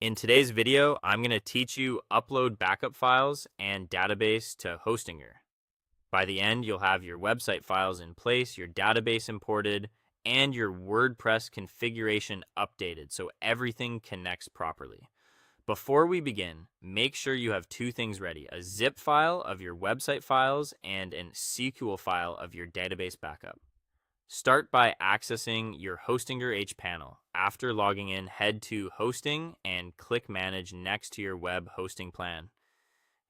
In today's video, I'm going to teach you upload backup files and database to Hostinger. By the end, you'll have your website files in place, your database imported, and your WordPress configuration updated so everything connects properly. Before we begin, make sure you have two things ready: a zip file of your website files and an SQL file of your database backup. Start by accessing your Hostinger H panel. After logging in, head to Hosting and click Manage next to your web hosting plan.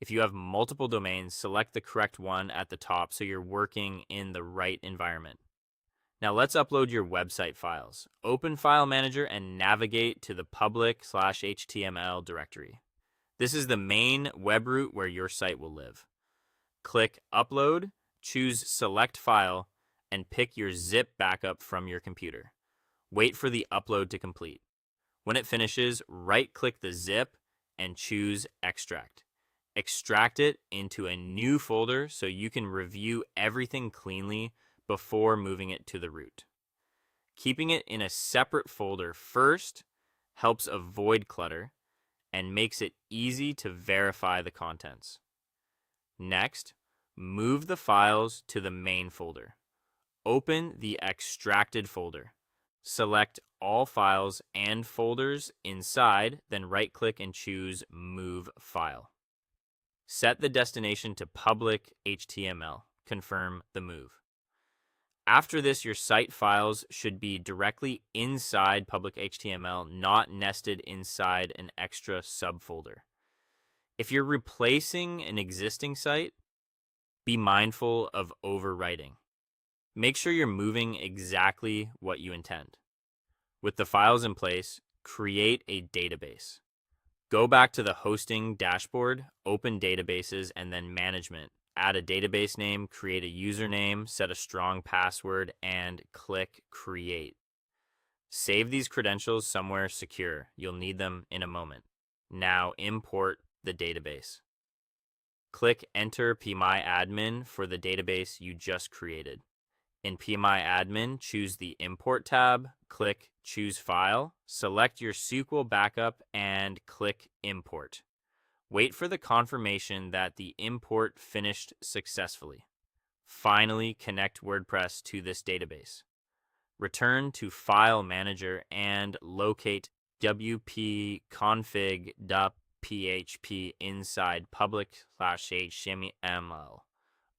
If you have multiple domains, select the correct one at the top so you're working in the right environment. Now let's upload your website files. Open File Manager and navigate to the public/HTML directory. This is the main web root where your site will live. Click Upload, choose Select File, and pick your zip backup from your computer. Wait for the upload to complete. When it finishes, right-click the zip and choose Extract. Extract it into a new folder so you can review everything cleanly before moving it to the root. Keeping it in a separate folder first helps avoid clutter and makes it easy to verify the contents. Next, move the files to the main folder. Open the extracted folder. Select all files and folders inside, then right-click and choose Move File. Set the destination to public HTML. Confirm the move. After this, your site files should be directly inside public HTML, not nested inside an extra subfolder. If you're replacing an existing site, be mindful of overwriting. Make sure you're moving exactly what you intend. With the files in place, create a database. Go back to the hosting dashboard, open databases, and then management. Add a database name, create a username, set a strong password, and click Create. Save these credentials somewhere secure. You'll need them in a moment. Now import the database. Click Enter PMyAdmin for the database you just created. In PMyAdmin, choose the Import tab, click Choose File, select your SQL backup, and click Import. Wait for the confirmation that the import finished successfully. Finally, connect WordPress to this database. Return to File Manager and locate wp-config.php inside public/HTML.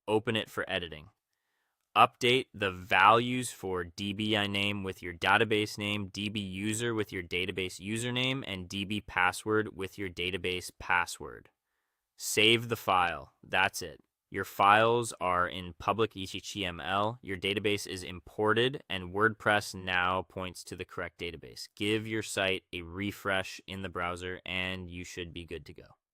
Open it for editing. Update the values for DB name with your database name, DB user with your database username, and DB password with your database password. Save the file. That's it. Your files are in public HTML, your database is imported, and WordPress now points to the correct database. Give your site a refresh in the browser, and you should be good to go.